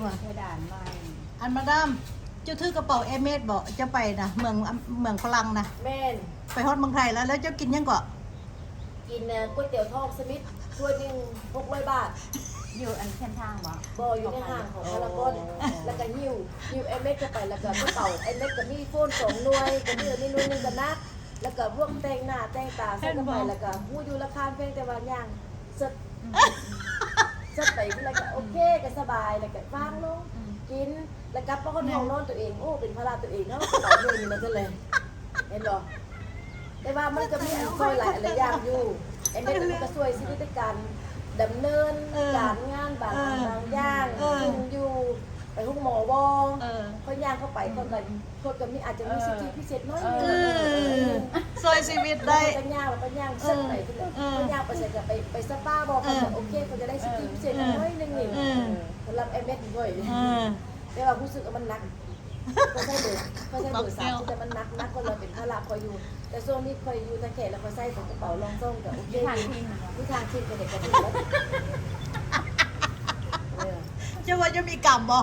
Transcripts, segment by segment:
ว่าเพดานไว้อันมาดามเจ้าถือกระเป๋าเอเมสบอกจะไปนะเมืองฝรั่งนะแม่นไปฮอดเมืองไทยแล้วเจ้ากินยังก่อกินก๋วยเตี๋ยวทอดสมิธถ้วยนึง600 บาทอยู่อันเส้นทางวะบ่อยู่ในห้างของพารากอนแล้วก็หิ้วไอ้เม็ดก็ไปแล้วก็กระเป๋าไอ้เม็ดก็มีโฟน2หน่วยก็มีนี่หน่วยนึงก็นักแล้วก็พวกแต่งหน้าแต่งตาใส่เข้าไปแล้วก็ฮู้อยู่ราคาแพงแต่ว่าย่างสดไปแล้วก็โอเคก็สบายแล้วก็วางลงกินแล้วกลับมาห้องนอนตัวเองโอ้เป็นภาระตัวเองเนาะกระเป๋าเงินนี่มันก็เลยเห็นบ่แต่ว่ามันก็มีอันซอยหลายอย่างอยู่ไอ้เม็ดมันก็ช่วยชีวิตการดำเนินการงานบางอย่างอยู่ไปห้องหมอบอเขาย่างเข้าไปคนก็มีอาจจะมีสิทธิพิเศษน้อยนึงซอยชีวิตได้ปัญญาเส้นไหนปัญญาไปเสร็จไปสปาบอกโอเคเขาจะได้สิทธิพิเศษน้อยนึงนี่สำหรับเอเมสด้วยแต่ว่ารู้สึกว่ามันหนักก็ใช่เบอร์3ที่แต่มันนักก็เลยเป็นภาระคอยอยู่แต่ช่วงนี้คอยอยู่ตะแคงแล้วคอยใส่ของกระเป๋าลองส่งกับโอเคผู้ทางชิมเป็นเด็กกระดิ่งแล้วจะว่าจะมีกรรมบ่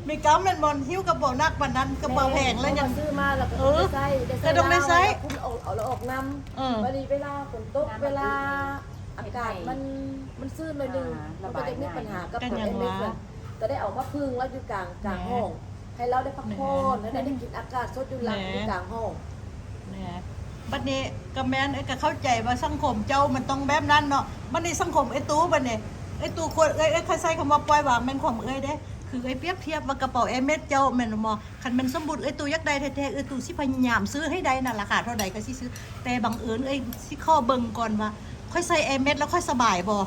มีกรรมมันบอลหิ้วกระเป๋านักปันนั้นกระเป๋าแพงแล้วยังซื้อมาแล้วก็ใส่ต้องได้ใส่คุณเอาแล้วออกน้ำวันนี้เวลาฝนตกเวลาอากาศมันซื่นเลยนึงมันก็จะมีปัญหากับคนเล็กๆก็ได้เอามาพึ่งแล้วอยู่กลางห้องให้เราได้พักผ่อนและได้กินอากาศสดอยู่หลังอยู่กลางห้องเนี่ยบัดนี้ก็แม่นก็เข้าใจว่าสังคมเจ้ามันต้องแบบนั้นเนาะบัดนี้สังคมไอ้ตู้บัดนี้ไอ้ตู้คนใครใส่คำว่าปล่อยวางแม่นความเด้คือไอ้เปรียบเทียบว่ากระเป๋าเอเมสเจ้าแม่นบ่คันมันสมบูรณ์ไอ้ตู้ยักได้แท้ๆตู้สิพยายามซื้อให้ได้นั่นราคาเท่าใดก็สิซื้อแต่บังเอิญสิข้อเบิ่งก่อนว่าค่อยใส่เอเมสแล้วค่อยสบายบ่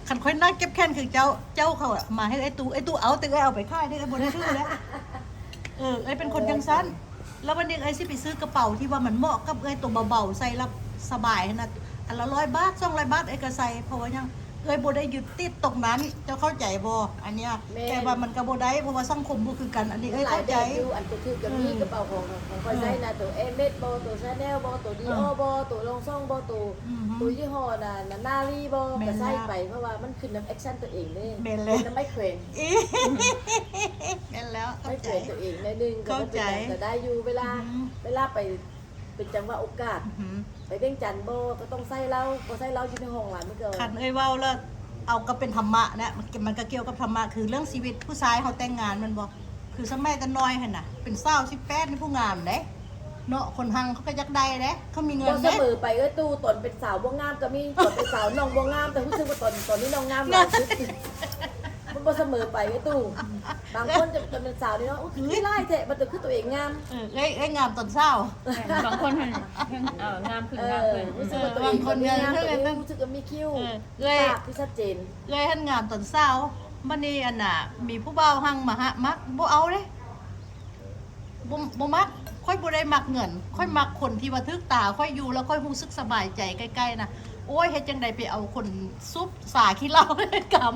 คันค่อยนั่งเก็บแค้นคือเจ้าเขามาให้ไอ้ตู้เอาแต่เอาไปขายได้บ่ได้ซื้อแล้วไอ้เป็นคนจังซั่นแล้ววันนี้ไอ้สิไปซื้อกระเป๋าที่ว่ามันเหมาะกับไอ้ตัวเบาๆใส่แล้วสบายนะอันละ100 บาท200 บาทไอ้ก็ใส่เพราะว่ายังบ่ได้ยึดติดตรงนั้นเจ้าเข้าใจบ่อันเนี้ยแต่ว่ามันก็บ่ได้เพราะว่าสังคมบ่คือกันอันนี้เข้าใจอยู่อันตัวคือกับมีกระเป๋าของคอยใช้นะตัวเอเมสบ่ตัวชาแนลบ่ตัวดีโอบ่ตัวลงซ่องบ่ตัวยี่ห้อน่ะนาลีบ่ก็ใส่ไปเพราะว่ามันขึ้นน้ำแอคชั่นตัวเองเด้มันไม่เคว้งแม่นแล้วไม่เคว้งตัวเองในนึงก็จะได้อยู่เวลาไปเป็นจังหวะโอกาสไปเพ่งจันโบก็ต้องใส่เราอยู่ในห้องหวานไม่เกินคันเว้าแล้วเอาก็เป็นธรรมะนะมันก็เกี่ยวกับธรรมะคือเรื่องชีวิตผู้ชายเขาแต่งงานมันบอกคือสมัยแต่น้อยหั่นน่ะเป็นสาว18นี่ผู้งามเด้เนาะคนหังเขาก็ยักได้เด้เขามีเงินเด้เสมอไปตู้ตนเป็นสาวบ่งามก็มีตนเป็นสาวน้องบ่งามแต่รู้สึกว่าตอนนี้น้องงามหลายชุดมันบ่เสมอไปตู้บางคนจะเป็นสาวนี่เนาะอุ้ยไล่แท้มันจะคือตัวเองงามงามตอนเช้าบางคนงามขึ้นรู้สึกว่าตัวเองคนงามตัวเองรู้สึกว่ามีคิ้วปากที่ชัดเจนท่านงามตอนเช้าบัดนี้อันน่ะมีผู้บ่าวหังมามักบ่เอาเด้บ่มักค่อยบ่ได้มักเงินค่อยมักคนที่ว่าทึกตาค่อยอยู่แล้วค่อยรู้สึกสบายใจใกล้ๆนะโอ้ยเฮ็ดจังได๋ไปเอาคนซุปสาขี้เหล้าได้กรรม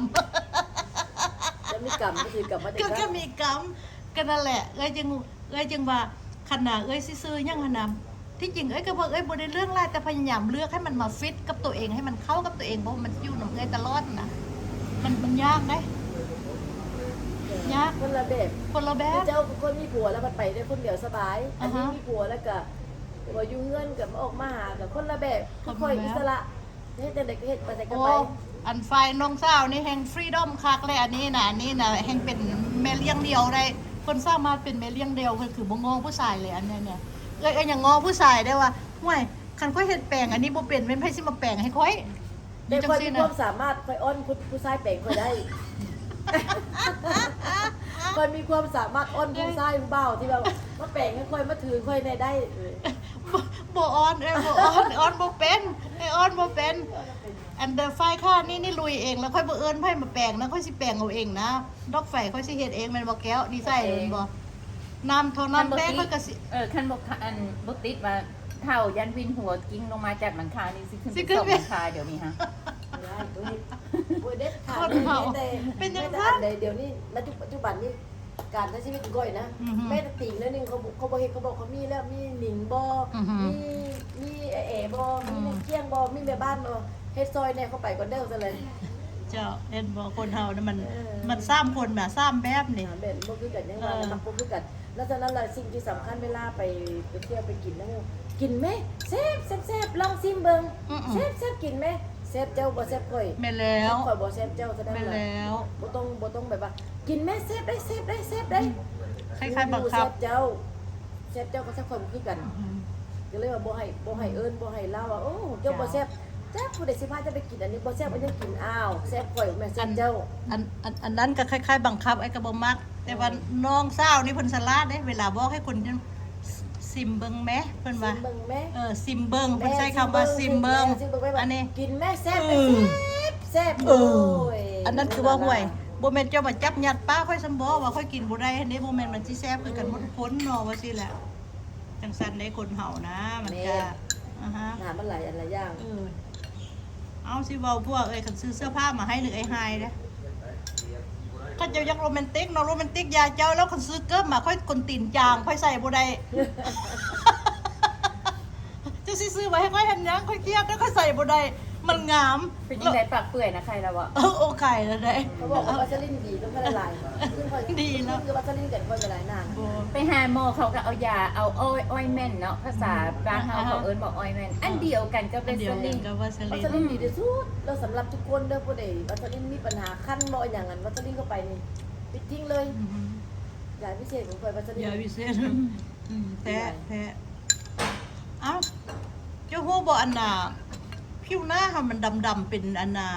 แล้วมีกรรมก็คือกรรมว่าก็มีกรรมก็นั่นแหละจังว่าขนาดซื่อๆยังหั่นน่ะที่จริงก็บ่บ่ได้เรื่องรายแต่พยายามเลือกให้มันมาฟิตกับตัวเองให้มันเข้ากับตัวเองเพราะมันอยู่นำตลอดน่ะมันยากเด้ยากคนละแบบเจ้าคนมีผัวแล้วมันไปได้คนเดียวสบายอันนี้มีผัวแล้วก็ว่าอยู่เงินกับออกมาหากับคนละแบบค่อยอิสระเฮ็ดแต่เด็กเฮ็ดไปแต่ก็ไปอันไฟน้องสาวนี่แห่งฟรีดอมคักเลยอันนี้น่ะแห่งเป็นแม่เลี้ยงเดียวได้คนสามารถเป็นแม่เลี้ยงเดียวคือบ่งอผู้ชายเลยอันนี้เนี่ยอย่างงอผู้ชายได้ว่าห่วยคันค่อยเฮ็ดแปลงอันนี้บ่เป็นแม่นไผสิมาแปลงให้ค่อยแต่ค่อยมีความสามารถค่อยอ้อนผู้ชายแปลงค่อยได้ค่อยมีความสามารถอ้อนผู้ชายผู้บ่าวที่แบบมาแปลงให้ค่อยมาถือค่อยได้บ่อ้อนบ่เป็นอ้อนบ่เป็นอันเดอร์ไฟค่ะนี่ลุยเองแล้วค่อยบ่เอิ้นไผมาแปลงนะค่อยสิแปลงเอาเองนะดอกไฟค่อยสิเฮ็ดเองแม่นบ่แก้วดีไซน์แม่นบ่น้ำเท่านั้นแป้งค่อยก็สิคันบ่อันบ่ติดว่าเท่ายันวินหัวกิ้งลงมาจากหลังคานี่สิขึ้นไป2หลังคาเดี๋ยวนี้ฮะได้บ่เด็ดขาดแต่เป็นจังซั่นเดี๋ยวนี้ปัจจุบันนี้การใช้ชีวิตก้อยนะแม่ตะติ่งแล้วนึงเขาบ่เฮ็ดเขาบอกเขามีแล้วมีหนิงบ่มีเอ๋บ่มีเกี้ยงบ่มีแม่บ้านบ่เฮ็ดซอยแน่เข้าไปก่อนเด้อซะเลย เจ้าเห็นบ่คนเฮานะมันซ้ำคนน่ะซ้ำแบบนี่ อาหารแบบบ่คือกันยังว่านะครับบ่คือกันแล้วฉะนั้นล่ะสิ่งที่สำคัญเวลาไปเที่ยวไปกินนะกินไหมแซ่บลองซิมเบิ่งแซ่บกินไหมแซ่บเจ้าบ่แซ่บข่อย แม่แล้ว ข่อยบ่แซ่บเจ้าซะได้ แม่แล้ว บ่ต้องแบบว่ากินไหมแซ่บได้คล้ายๆบังคับ แซ่บเจ้าก็แซ่บข่อยบ่คือกันก็เลยว่าบ่ให้เอิ้นบ่ให้เล่าว่าโอ้เจ้าบ่แซ่บจ้าผู้ใดสิพาจะไปกินอันนี้บ่แซ่บอันนี้กินอ้าวแซ่บข่อยแม่แซ่บเจ้า อันนั้นก็คล้ายๆบังคับไอ้ก็บ่มักแต่ว่าน้องสาวนี่เพิ่นสลาดเด้เวลาบอกให้คนซิมเบิ่งแหมเพิ่นว่า ซิมเบิ่งแม่ ซิมเบิ่งเพิ่นใช้คำว่าซิมเบิ่งอันนี้ กินแม่แซ่บแซ่บ อันนั้นคือว่าห่วยบ่แม่นเจ้ามาจับยัดป้าค่อยสำบ่ว่าค่อยกินบ่ได้อันนี้บ่แม่นมันสิแซ่บคือกันหมดคนเนาะว่าซี่แหละจังซั่นได้คนเฮานะมันก็ฮะ หามันหลายอันหลายอย่าง เอาสิเว้าพวกคันซื้อเสื้อผ้ามาให้หรือไอ้ไฮเด้ก็เจ้าอยากโรแมนติกเนาะโรแมนติกยาเจ้าแล้วคันซื้อเกิบมาค่อยกลตีนจางค่อยใส่บ่ได้ เจ้าสิซื้อไว้ให้ค่อยเห็นยังค่อยเกลียดแล้วค่อยใส่บ่ได้มันงาม เป็นยังไงปากเปื่อยนะใครแล้วอะ โอไข่แล้วได้ เขาบอกว่าวัสลินดีต้องละลายดีแล้วคือวัสลินกันคนละลายนาน ไปหาหมอเขาก็เอายาเอาอ้อยแม่นเนาะภาษาบ้านเฮาเขาเอิ้นบอกอ้อยแม่นอันเดียวกันกับเบ เดี ส ยว ลิน กับวาส วั ลิ ส น ลินดีที่สุดเราสำหรับทุกคนเด้อผู้ใดวัสลินมีปัญหาขั้นบ่อย่างนั้นวัสลินก็ไปนี่ปิดทิ้งเลยยาพิเศษของคอยวัสลิน ยาวิเศษแท้เอ้าเจ้าฮู้บ่อันน่ะผิวหน้าค่ะมันดำๆเป็นอันน่ะ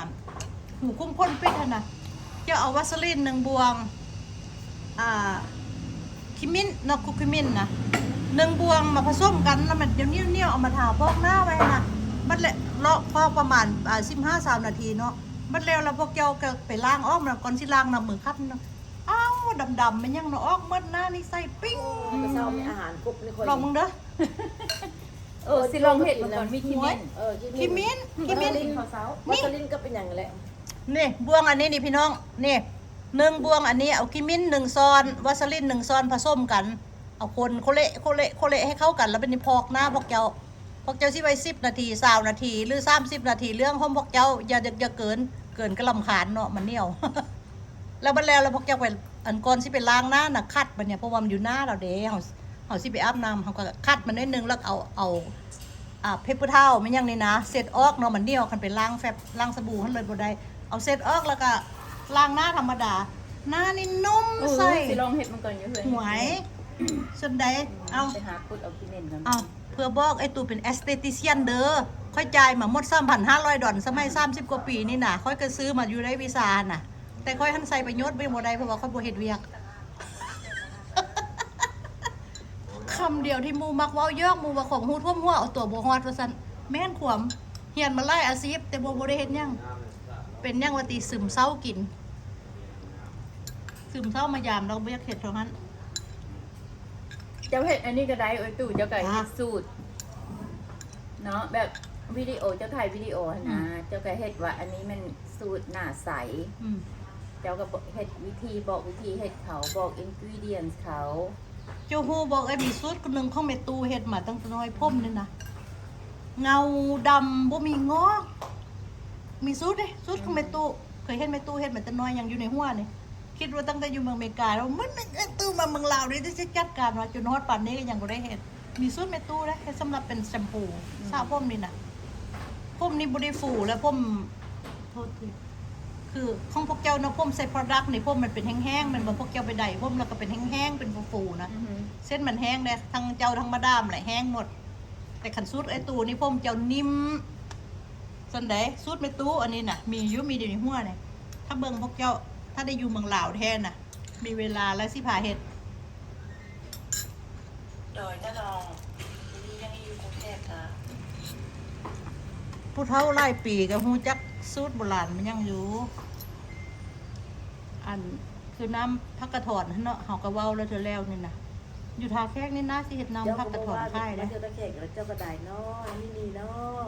หูคุ้มข้นเป็ดหั่นน่ะเจ้าเอาวาสลิน1บวงคิมินเนาะคุคิมินนะ1บวงมาผสมกันแล้วมันเดี๋ยวนี้เอามาทาพอกหน้าไว้นะมันแหละเลาะพอประมาณ15-20นาทีเนาะมันแล้วพวกเจ้าก็ไปล้างออกมาก่อนสิล้างน้ำมือคั้นเนาะอ้าวดำๆมันยังเนาะออกหมดหน้านี่ใส่ปิ้ง ไปเช้ามีอาหารกรุบในคน ลองมึงเด้อ สิลองเห็ดมาก่อนมีคิมิน คิมิน วัสลินก็เป็นอย่างนั้นแหละ นี่บวงอันนี้นี่พี่น้องนี่1บวงอันนี้เอาคิมิน1ซอนวาสลิน1ซอนผสมกันเอาคนโคเละให้เข้ากันแล้วเป็นพอกหน้าพวกเจ้าสิไว้10นาที20นาทีหรือ30นาทีเรื่องของพวกเจ้าอย่าเกินก็รำคาญเนาะมันเหนียว แล้วบัดแล้วพวกเจ้าไปอันก่อนสิไปล้างหน้าน่ะคัดมันเนี่ยเพราะว่ามันอยู่หน้าเราเด้เฮาสิไปอาบน้ำเฮาก็คัดมันนิดนึงแล้วเอาเพปเปอร์เทาไม่ยังนี่นะเสร็จออกเนาะมันเหนียวคันไปล้างล้างสบู่หั่นเลยบ่ได้เอาเสร็จออกแล้วก็ล้างหน้าธรรมดาหน้านี่นุ่มใส สิลองเห็ดมันก่อนอยู่เฮ้ย หวยส่วนใดเอา ไปหาคุดเอาคิมินก่อน เอาเพื่อบอกไอ้ตูเป็นแอสเตติเชียนเด้อค่อยจ่ายมาหมด$3,500สมัย30กว่าปีนี่น่ะค่อยก็ซื้อมาอยู่ในวีซ่าน่ะแต่ค่อยหันใส่ประโยชน์ไปบ่ได้เพราะว่าค่อยบ่เฮ็ดเวียก คำเดียวที่หมู่มักเว้าเยอะหมู่ว่าของฮู้ท่วมหัวเอาตัวบ่ฮอดว่าซั่นแม่นขวมเฮียนมาหลายอาชีพแต่บ่ได้เฮ็ดหยังเป็นหยังว่าติซึมเศร้ากินซึมเศร้ามายามเราบ่อยากเฮ็ดเท่านั้น เจ้าเห็ดอันนี้ก็ได้เอ้ยตู่เจ้าก็เฮ็ดสูตรเนาะแบบวิดีโอเจ้าถ่ายวิดีโอนะเจ้าก็เฮ็ดว่าอันนี้มันสูตรหน้าใสเจ้าก็เฮ็ดวิธีบอกวิธีเฮ็ดเขาบอก ingredients เขา เจ้าฮู้บอกไอ้มีสูตรคนหนึงของแม่ตู้เฮ็ดมาตั้งแต่น้อยผมนี่นะเงาดำบ่มีงอกมีสูตรเด้สูตรของแม่ตู้เคยเห็นแม่ตู้เฮ็ดมาแต่น้อยยังอยู่ในหัวนี่คิดว่าตั้งแต่อยู่เมืองอเมริกาแล้วมันตู้มาเมืองลาวนี่จะจัดการว่าจนฮอดป่านนี้ก็ยังบ่ได้เฮ็ดมีสูตรแม่ตู้เด้เฮ็ดสำหรับเป็นแชมพูสระผมนี่น่ะผมนี่บ่ได้ฟูแล้วผมโทษทีคือของพวกเจ้าเนาะผมใส่ product นี่ผมมันเป็นแห้งๆมันบ่พวกเจ้าไปใดผมแล้วก็เป็นแห้งๆเป็นฟูๆนะเส้นมันแห้งเด้ทั้งเจ้าทั้งมาดามแหละแห้งหมดแต่คันสูตรไอ้ตู้นี่ผมเจ้านิ่มส่วนใดสูตรแม่ตู้อันนี้น่ะมีอยู่มีอยู่ในหัวนี่ถ้าเบิ่งพวกเจ้าถ้าได้อยู่เมืองลาวแท้น่ะมีเวลาแล้วสิพาเฮ็ดโดยถ้าลองนี่ยังอยู่กรุงเทพค่ะผู้เฒ่าหลายปีก็ฮู้จักสูตรโบราณมันยังอยู่อันคือน้ำผักกระถอนเนาะเฮาก็เว้าแล้วเธอแล้วนี่นะอยู่ทาแขกนี่นะสิเฮ็ดน้ำผักกระถอนขายเด้ เจ้าตะแขกแล้วเจ้าก็ได้เนาะนี่นี่เนาะ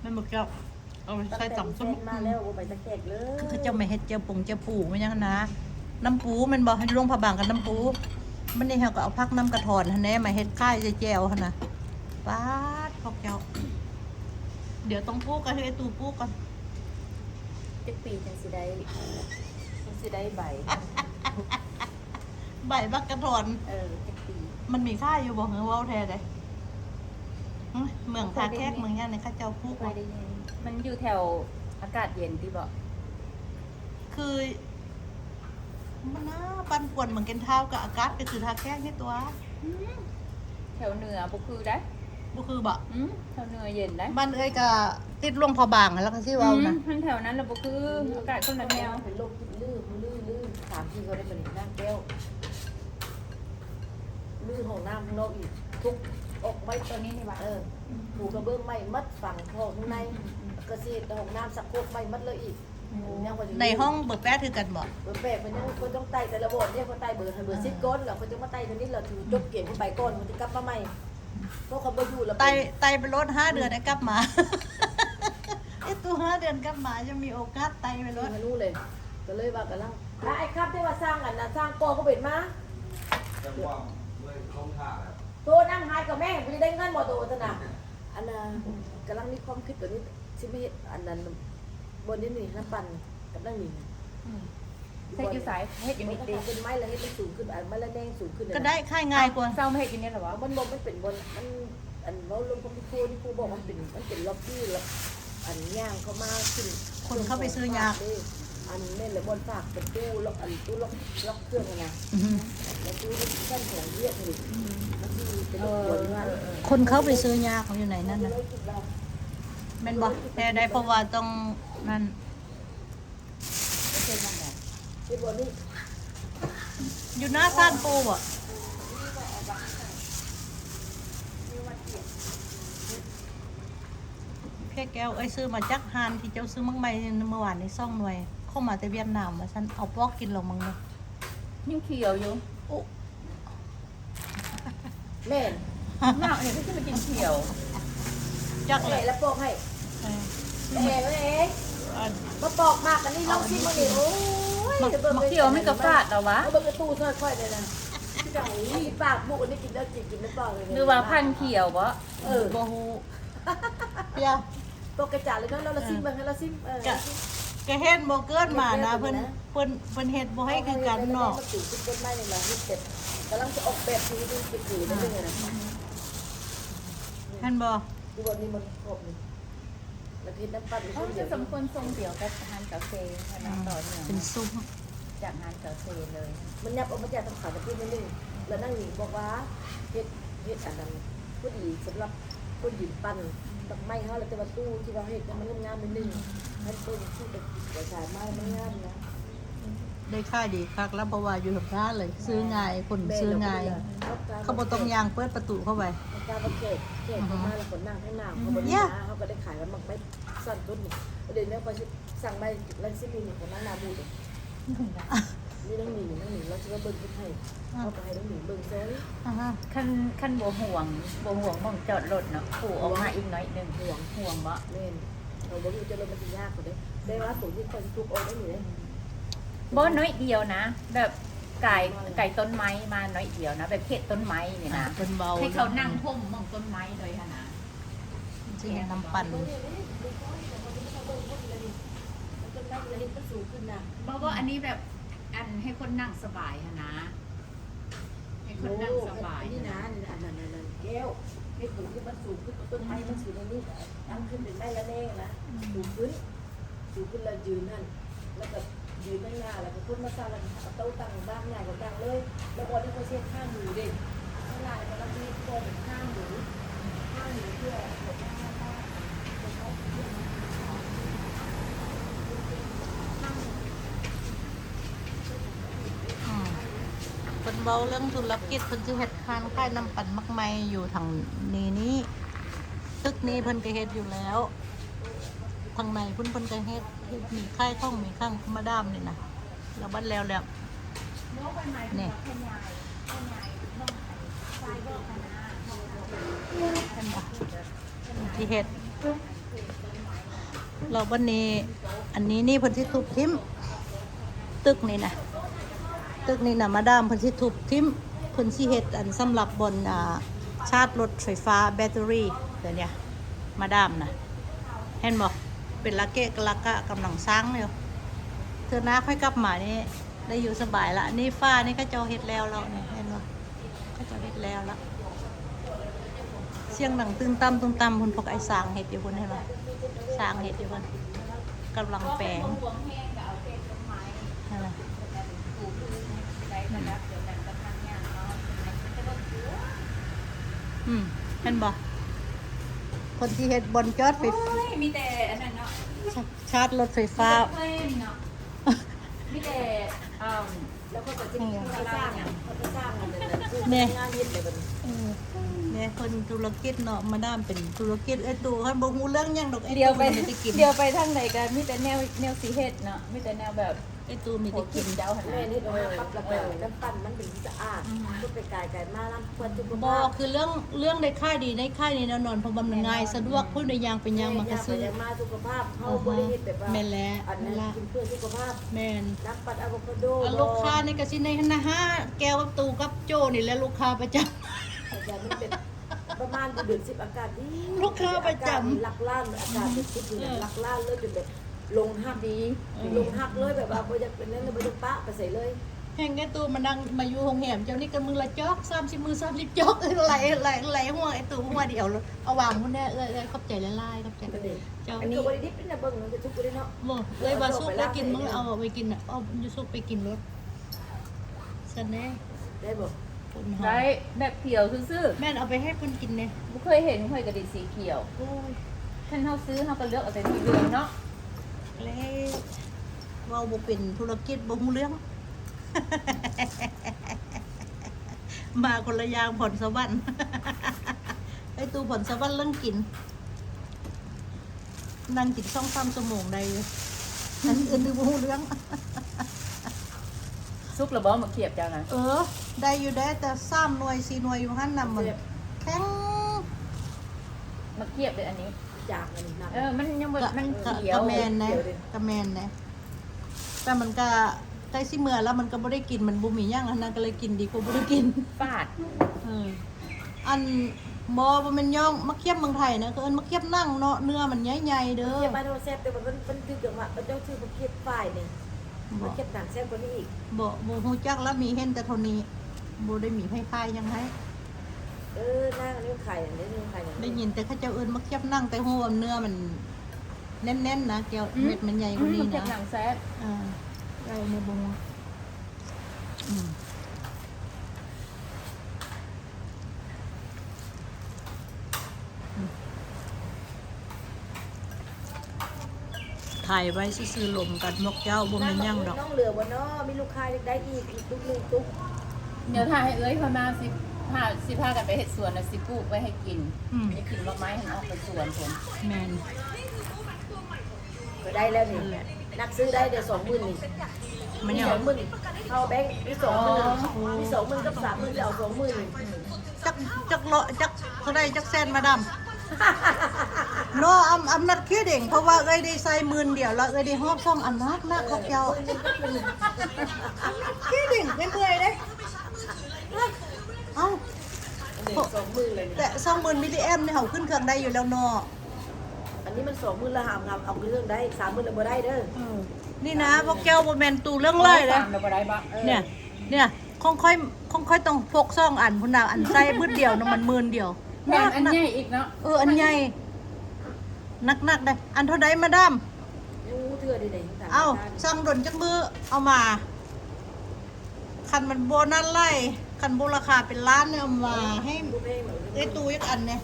แม่นบ่เจ้าเอาไปใส่ตำส้ม มาแล้วบ่ไปตะแขกเลย คือเจ้าไม่เฮ็ดเจ้าปงเจ้าปูมันยังนะน้ำปูมันบ่ให้ลงผาบางกับน้ำปูมันนี่เฮาก็เอาผักน้ำกระถอนหั่นแหน่มาเฮ็ดค่ายแจ่วหั่นน่ะปาดพวกเจ้าเดี๋ยวต้องปูก็ให้ไอ้ตู้ปูก่อน จักปีจังสิได้ใบ ใบบักกระทอน จักปี มันมีค่าอยู่บ่เหรอเว้าแท้เด้เมืองท่าแขกเมืองย่านนี่เขาเจ้าพูด ไป ว่า ได้ยินมันอยู่แถวอากาศเย็นที่บอก คือมันน่าปันป่วนเหมือนกันเท้ากับอากาศก็คือท่าแขกนี่ตัว แถวเหนือบุคือได้ บ่คือบ่ แถวเหนือเย็นได้ บ้านเอ้ยก็ติดหลวงพอบางแล้วก็สิเว้านะ ท่านแถวนั้นเราบุคืออากาศคนละแนว เป็นโรคกินลื่นถามที่เขาได้เป็นน้ำแก้วลื่นของน้ำข้างนอกอีกทุกอกไม้ตัวนี้นี่ว่าผูกระเบื้องไม้มัดฝั่งห้องข้างในกระเสียดของน้ำสักโคกไม้มัดเลยอีก ในห้องเบอร์แป๊ดคือกันบ่ เบอร์แปดมันยังคนต้องไต่แต่ละบทเนี่ยคนไต่เบอร์ซิปก้นเหรอคนจะมาไต่ตรงนี้เราถือจบเกี่ยวกับใบก้นมันจะกลับมาใหม่เพราะเขาไม่อยู่แล้ว ไตไปรถ5 เดือนได้กลับมา ไอ้ตัว5 เดือนกลับมาจะมีโอกาสไตไปรถ มานู่เลยก็เลยว่ากันแล้วไอ้ครับที่ว่าสร้างกันนะสร้างกอก็เป็นมา จังหวะเมื่อเข้าท่าแล้ว ตัวนั่งหายกับแม่กูจะได้เงินบ่ตัวสนะอันน่ะกำลังมีความคิดตัวนี้ที่ไม่อันนั้นบนนี้นี่น้ำปั่นกับนั่งนี่ ใส่อยู่สายเฮ็ดอยู่ มั นี่ น ดี เป็นไม้แล้วให้มันสูงขึ้นอันไม้ละแดงสูงขึ้น ก็ได้ค่ายง่ายกว่า เศร้าไม่เฮ็ดอยู่นี่หรอวะ มันบอกมันเป็นบนมันอันเราลงความคิดที่ครูบอกมันเป็นล็อกที่แล้วอันย่างเข้ามาขึ้น คนเข้าไปซื้อยาก อันนี่แหละบนฝากเป็นตู้ล็อกอันตู้ล็อกเครื่องนะ อือฮึ แล้วตู้เส้นของเรียกนี่มันที่เป็นลูกหัวนี่ว่า คนเข้าไปซื้อยาเขาอยู่ไหนนั่นน่ะแม่นบ่แต่ได้เพราะว่าต้องนั่น เป็นนั่นแหละ ที่บนนี้ อยู่หน้าซ่านปูบ่แค่แก้วเอ้ยซื้อมาจากฮานที่เจ้าซื้อมังใหม่เมื่อวานในซ่องหน่วย เข้ามาแต่เวียดนามมาฉันเอาปอกกินลงมังเลย ยังเขียวอยู่ โอ้ แม่น หน้าเนี่ยก็จะมากินเขียว จักเล แม่ ย แล้วปอกให้ เออ แม่เอง อัน มาปอกมากกันนี่ลองชิมมาดิโอ้ย เขียวไม่กระฟาดหรอวะ เอาเบิ่งกระตู้ค่อยๆเลยนะที่จังนี่ปากบุกนี่กินแล้วจิกินไม่ปอกเลย หรือว่าพันธุ์เขียวบ่ บ่ฮู้เปีย ปอกกระจาเลยเนาะเราซิมเบิ่งให้เราซิมก็เฮ็ดบ่เกินมานะเพิ่นเฮ็ดบ่ให้คือกันเนาะ มันสูงขึ้นต้นไม้นี่ล่ะเฮ็ดเสร็จกำลังจะออกแบบนี้ดูจืดๆนั่นเองนะ เห็นบ่ ดูบนนี้มันครบนี่แล้วเฮ็ดน้ำปั่น อ๋อจะสมควรทรงเดี่ยวกับอาหารกาแฟขนาดต่อเนื่อง เป็นซุ้ม จากงานกาแฟเลย มันยับออกมาจากทางขาตะกี้นิดนึงแล้วนั่งหนิงบอกว่าเฮ็ดอันนั้นผู้ดีสำหรับคนยืนปั่นดอกไม้เฮาแล้วแต่ว่าตู้ที่เราเฮ็ดมันงามๆนิดนึงให้ต้นที่เป็นกระจายไม้มันงามนะ ได้ค่าดีคักแล้วเพราะว่าอยู่กับร้านเลย ซื้อง่ายคนซื้อง่ายเขาบ่ต้องยางเปิดประตูเข้าไป การประเกตเกตมาแล้วคนนั่งข้างหน้าเขาบริหารเขาก็ได้ขายแล้วมันไม่สั่นต้นนี่เดี๋ยวนี้พอสั่งไปแล้วซิมีคนนั่งนาบูดนี่ต้องหนีแล้วจะเบิ่งให้เขาไปให้ต้องหนีเบิ่งเซ้ย อ่าฮะ ขั้นบ่ห่วงหมองจอดรถเนาะปู่ออกมาอีกหน่อยหนึงห่วงบ่ เล่นเราบอกอยู่จะลงมันจะยากกว่านี้ได้ว่าสูงที่คนทุกองได้หนีเลย บ่น้อยเดียวนะ แบบไก่ต้นไม้มาน้อยเดียวนะ แบบเขตต้นไม้นี่นะ เป็นเบา ให้เขานั่งห่มหมองต้นไม้เลยค่ะนะ สิให้น้ำปั่น ต้นไม้เลยก็สูงขึ้นนะ บ่อันนี้แบบอันให้คนนั่งสบายค่ะนะ ให้คนนั่งสบาย นี่นะอันนั้นแก้วให้สูงขึ้นมันสูงขึ้นต้นไม้มันสูงในนี้นั่งขึ้นเป็นไม้ละแน่นะสูงขึ้นเรายืนนั่นแล้วก็ยืนข้างหน้าแล้วก็พุ่นมาสร้างแล้วก็โต๊ะตั้งบ้านใหญ่กว่าตั้งเลยแล้วพอที่เขาเช็ดข้างหมูเด็กข้างหน้าแล้วก็รับที่โต๊ะข้างหมูเพื่อ อืมเป็นเบาเรื่องธุรกิจเพิ่นสิเฮ็ดคานค่ายน้ำปั่นมักไม้อยู่ทางนี้ตึกนี้เพิ่นก็เฮ็ดอยู่แล้วทางในเพิ่นก็เฮ็ดมีค่ายท่องมีข้างมาดามนี่นะแล้วบัดแล้วนี่เห็นบ่ที่เฮ็ดเราบัดนี้อันนี้นี่เพิ่นสิทุบทิ่มตึกนี่นะตึกนี่นะมาดามเพิ่นสิทุบทิ่มเพิ่นสิเฮ็ดอันสำหรับบนชาร์จรถไฟฟ้าแบตเตอรี่เดี๋ยวนี้มาดามนะเห็นบ่ เป็นละเกะกะละกะกำลังสร้างเลยเธอหน้าค่อยกลับมานี่ได้อยู่สบายละนี่ฟ้านี่ก็เจ้าเฮ็ดแล้วเราเนี่ยเห็นบ่ก็เจ้าเฮ็ดแล้วละเสียงหนังตึงตำพุ่นพวกไอ้สร้างเฮ็ดอยู่พุ่นเห็นบ่สร้างเฮ็ดอยู่พุ่นกำลังแปลงนั่นล่ะเห็นบ่คนที่เฮ็ดบนจอดไฟ โอ้ยมีแต่อันนั้นเนาะ ชาร์จรถไฟฟ้า เนาะมีแต่แล้วก็จะมีเขาสร้างเขาจะสร้างมันเลยนะคืองานเย็นเลยบัดนี้ เนี่ยคนธุรกิจเนาะมาด้ามเป็นธุรกิจไอ้ตู่คันบ่ฮู้เรื่องหยังดอกไอ้ เดียว ตู่ ไป มีแต่กิน เดียวไปทางไหนกันมีแต่แนวสีเฮ็ดเนาะมีแต่แนวแบบ ไอ้ตู่มีแต่กิน เจ้าหัน แม่นี่ตรงนี้ปั๊บแล้วก็น้ำปั้นมันถึงสะอาดก็ไปไกลมาล้ำควรทุก บ่คือเรื่องได้ค่ายดีในค่ายนี้แน่นอนเพราะมันง่ายสะดวกผู้ใดยางเป็นยางมันก็ซื้อ มาสุขภาพเฮาบ่ได้เฮ็ดแบบว่า แม่นแล้ว อันนั้นกินเพื่อสุขภาพ แม่น น้ำปั้นอะโวคาโด ลูกค้านี่ก็สิในหั่นนะฮะแก้วกับตู่กับโจนี่แหละลูกค้าประจำ อาจารย์มันเป็นประมาณเดือน10อากาศดี ลูกค้าประจำ หลักล้านอากาศเป็น10อยู่หลักล้านเลยเป็นแบบลงหักดีลงหักเลยแบบว่าบ่อยากเป็นนั้นเลยบ่อยากปะไปใส่เลย แห่งไอ้ตู่มานั่งมาอยู่โรงแรมเจ้านี่ก็มือละจอก30มือ30จอกไหลหัวไอ้ตู่หัวเดียวเอาวางพุ่นแน่ขอบใจหลายๆขอบใจเจ้า อันนี้ นี่ ก็บ่ได้ดิบเป็นนะเบิ่งมันจะทุกข์บ่ได้เนาะ บ่เลยว่าซุปไปกินมึงเอาไปกินอ่ะเอาอยู่ซุปไปกินรถซั่นแน่ ได้บ่ คนหอ ได้ ม แบบเขียวซื่อ แม่นเอาไปให้คนกินเนี่ย ๆบ่เคยเห็นเคยกระดิ่งสีเขียว โอ้ย ท่านเฮาซื้อเฮาก็เลือกเอาแต่สีเหลืองเนาะ แล้วเว้าบ่เป็นธุรกิจบ่ฮู้เรื่อง มาคนละอย่างผ่อนสวรรค์ ไอ้ตู้ผ่อนสวรรค์เรื่องกิน นั่งกิน2-3ชั่วโมงได้อยู่อันอื่นบ่ฮู้เรื่อง ซุกระบ่มาเขียบเจ้านะ ได้อยู่ได้แต่3หน่วย4หน่วยอยู่หั่นน่ะมันแข็ง มาเขียบเป็นอันนี้ จากอันนี้นะ มันยังบ่มันเขีย ก ว แมนนะกะแมนนะแต่มันก็ใกล้สิเมื่อแล้วมันก็บ่ได้กินมันบ่มีหยังอันนั้นก็เลยกินดีกว่าบ่ได้กิน ฟาด อันบ่แม่นย่องมะเขือเมืองไทยนะคือเอิ้นมะเขือนั่งเนาะเนื้อมันใหญ่ๆเด้อ เก็บมาโทรแซ่บแต่มันดึกออกมามันเจ้าชื่อบ่เก็บฝ่ายนี่ บ่ เก็บหนังแซ่บกว่านี้อีก บ่ฮู้จักแล้วมีเห็นแต่เท่านี้บ่ได้มีไผขายยังไง หน้าอันนี้ไข่อันนี้ไข่ ได้ยินแต่เขาเจ้าเอิ้นมะเขือนั่งแต่ฮู้ว่าเนื้อมันแน่นๆนะแก้วเม็ดมันใหญ่กว่านี้ เก็บ นะ หนังแซ่บ ได้ในบ่ฮู้ถ่ายไว้ซื่อๆลมกันนกเจ้าบ่แม่นหยังดอก น้องเหลือบ่เนาะมีลูกค้าได้อีกตุ๊กนึงตุ๊ก เดี๋ยวถ้าให้เอ้ยพามาสิพากันไปเฮ็ดสวนน่ะสิปลูกไว้ให้กินให้กินดอกไม้ให้ออกไปสวนผม แม่น ก็ได้แล้วนี่นักซื้อได้เดี๋ยว20,000นี่ มันยัง 20,000เอาแบงค์มี20,000มี20,000กับ30,000จะเอา20,000 จักเลาะจักเท่าใดจักแสนมาดำ no I'm not kidding เพราะว่าเอ้ยได้ใส่10,000เดียวแล้วเอ้ยได้ฮอบซ่องอันนักนะของเจ้า kidding ไม่เมื่อยเด้เอ้า 20,000เลย แต่20,000มิลลิแอมนี่เฮาขึ้นเครื่องได้อยู่แล้วเนาะ อันนี้มัน20,000ละหามเอาเรื่องได้30,000แล้วบ่ได้เด้อ นี่นะพวกแก้วบ่แม่นตูเรื่องเลยเด้ ตามเราบ่ได้บ่ เนี่ยคงค่อยต้องพกซ่องอันพุ่นน่ะอันใส่บึดเดียวนึงมัน10,000เดียว แม่นอันใหญ่อีกเนาะ อันใหญ่นักได้อันเท่าใดมาดาม เถื่อดีๆ เอาสั่งดนจักมือเอามาคันมันโบนัสไล่คันโบราคาเป็นล้านเนี่ยเอามาให้ไอ้ตูยักอันเนี่ย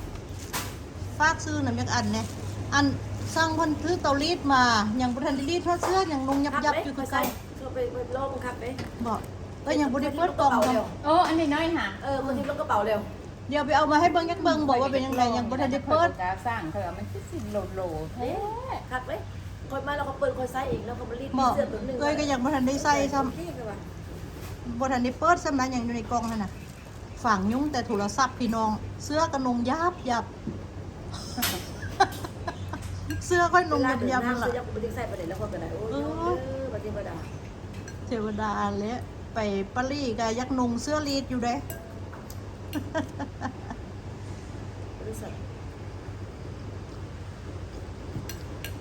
ฝากซื้อน่ะยักอันเนี่ยอันสั่งคนถือเตารีดมาอย่างบ่ทันได้รีดเพราะเสื้ออย่างลงยับอยู่คือเก่า เขาไปโลกบังคับไป บอกยังบ่ได้เปิดกล่อง เร็ว โอ้อันนี้น้อยหา คนที่ลงกระเป๋าเร็ว เดี๋ยวไปเอามาให้เบิ่งยักเบิ่งบอกว่าเป็นยังไงยังบ่ทันได้เปิด กาสร้างเธอมันคือสิโลแท้ คักเลยคนมาแล้วเขาเปิดคนไซส์อีกแล้วเขามารีด บอก เสื้อตัวนึง เอ้ยก็ยังบ่ทันได้ใส่ซ้ำ ที่เลยว่ะ บ่ทันได้เปิดซ้ำนั้นยังอยู่ในกล่องนั่นน่ะฝังยุ่งแต่โทรศัพท์พี่น้อง เสื้อกระนงยับ เสื้อค่อยนงยับ เสื้ นั่นล่ะ อยังไม่ได้ใส่ประเด็นแล้วคนไปไหนโอ้ยปฏิบัติ เทวดาเลยไปปารีสก็ยักนุงเสื้อรีดอยู่เด้ บริษัท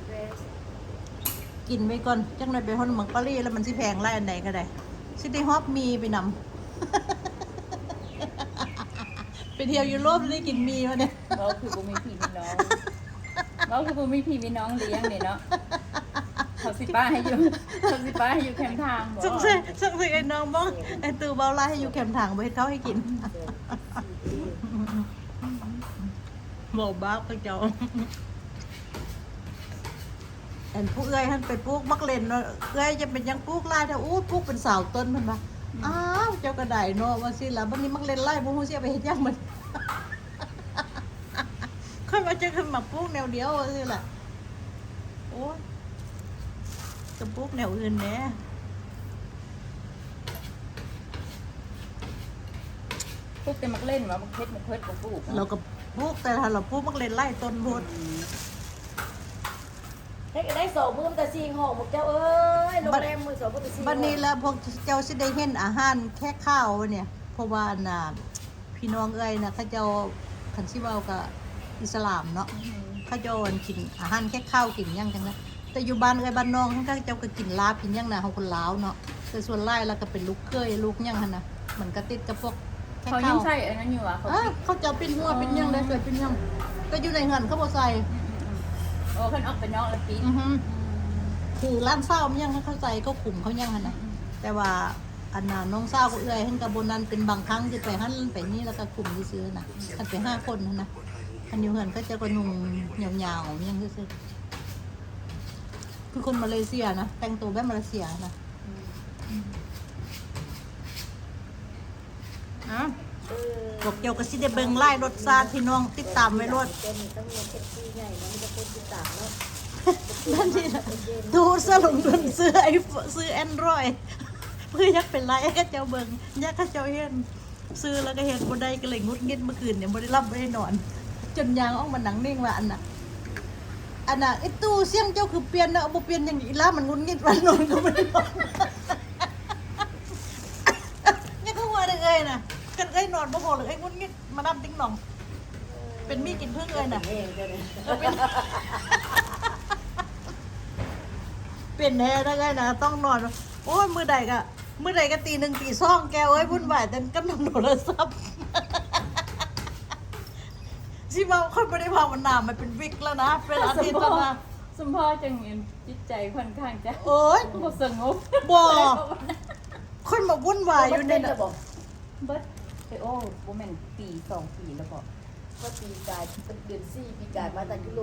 Dress กินไว้ก่อนจังหน่อยไปฮอนเมืองปารีสแล้วมันสิแพงไล่อันใดก็ได้สิได้ฮอบมีไปนำ ไปเที่ยวยุโรปได้กินมีวะเนี่ย เราคือบ่มีพี่มีน้องเราคือบ่มีพี่มีน้องเลี้ยงเนี่ยเนาะเขาสิป้าให้อยู่แคมป์ทางบ่ สงสัยไอ้น้องบ้องไอ้ตู่เบาไล่ให้อยู่แคมป์ทางไปให้เขาให้กินบอกบ้าก็เจ้าอันผู้เอ้ยท่านไปปลูกมักเล่นเนาะเอ้ยจะเป็นยังปลูกไร่ถ้าอู้ปลูกเป็นสาวต้นเพิ่นว่าอ้าวเจ้ากระไดเนาะว่าสิล่ะบัดนี้มักเล่นไร่บ่ฮู้สิเอาไปเฮ็ดหยังมัน ค่อยมาเจอขึ้นมาปลูกแนวเดียวว่าสิล่ะโอ้ยจะปลูกแนวอื่นแหน่ ปลูกแต่มักเล่นว่ามักเพชรมักเพิดบ่ปลูก เราก็ปลูกแต่ถ้าเราปลูกมักเล่นไร่ต้นโพด ให้ก็ได้2มื้อแต่4ห้องบอกเจ้าเอ้ยโรงแรมมื้อ2มื้อแต่4 บัดนี้แล้วพวกเจ้าสิได้เห็นอาหารแค่ข้าวเนี่ยเพราะว่าน่ะพี่น้องเอ้ยน่ะเขาเจ้าคันสิเว้ากับอิสลามเนาะเขาเจ้ากินอาหารแค่ข้าวกินหยังจังนะแต่อยู่บ้านเอ้ยบ้านน้องเขาเจ้าก็กินลาบกินหยังน่ะเฮาคนลาวเนาะแต่ส่วนหลายแล้วก็เป็นลูกเคยลูกหยังหั่นน่ะมันก็ติดกับพวกแค่ เขายั ข้าง ว ใส่อันนั้นอยู่อ่ะเขา เขาจะเป็นหัวเป็นหยังได้เกิดเป็นหยังแต่อยู่ในเงินเขาบ่ใส่ โอ้เพิ่นออกไปนอกแล้วปี คือร้านเศร้ามันยังเขาใส่ก็ขุมเขายังหั่นน่ะแต่ว่าอันน่ะน้องเศร้าก็เอื้อยเห็นกับบนนั้นเป็นบางครั้งที่ไปหั่นไปนี่แล้วก็ขุมซื่อๆน่ะคันไป5คนนั่นน่ะคันอยู่เฮือนก็จะก็นุ่งยาวๆยังซื่อๆคือคนมาเลเซียนะแต่งตัวแบบมาเลเซียนะอ่ะบอกเกี่ยวกับสิได้เบิ่งไล่รสชาติพี่น้องติดตามไว้รถ เจ้านี่ต้องมี FC ใหญ่นะมีแต่คนติดตามเนาะ นั่นนี่นะดูสลงดุนซื้อซื้อแอนดรอยเพื่อยักเป็นไรก็เจ้าเบิ่งยักก็เจ้าเห็นซื้อแล้วก็เห็นบ่ได้ก็เลยงุดงิดเมื่อคืนเนี่ยบ่ได้รับบ่ได้นอน จนยางออกมาหนังนิ่งว่าอันน่ะไอ้ตู้เสียงเจ้าคือเปลี่ยนนะบ่เปลี่ยนอย่างอีลามันงุดงิดวันนอนก็บ่ได้นอนเนี่ยเขาว่าได้เอ้ยน่ะกันเอ้ยนอนบ่พอเลยเอ้ยงุดงิดมานับติ๊งหน่อง เป็นมีกินพึ่งเอ้ยน่ะ เองเจ้าเนี่ย เป็นแน่ได้ไงนะต้องนอนโอ้ยมือใดก็ตีหนึ่งตีสองแกเอ้ยวุ่นวายแต่กำลังโทรศัพท์สิมาคนไม่ได้พามันนานมันเป็นวิกแล้วนะเป็นอาทิตย์แล้วนะ สมพ่อจังเงินจิตใจค่อนข้างจะ โอ้ย บ่สงบ บ่คนมาวุ่นวายอยู่ใน จะ น่ะ บอก เบิดโอ้บ่แม่นปี2 ปีแล้วบ่ ว่าปีกายเป็นเดือน4ปีกายมาตั้งกิโล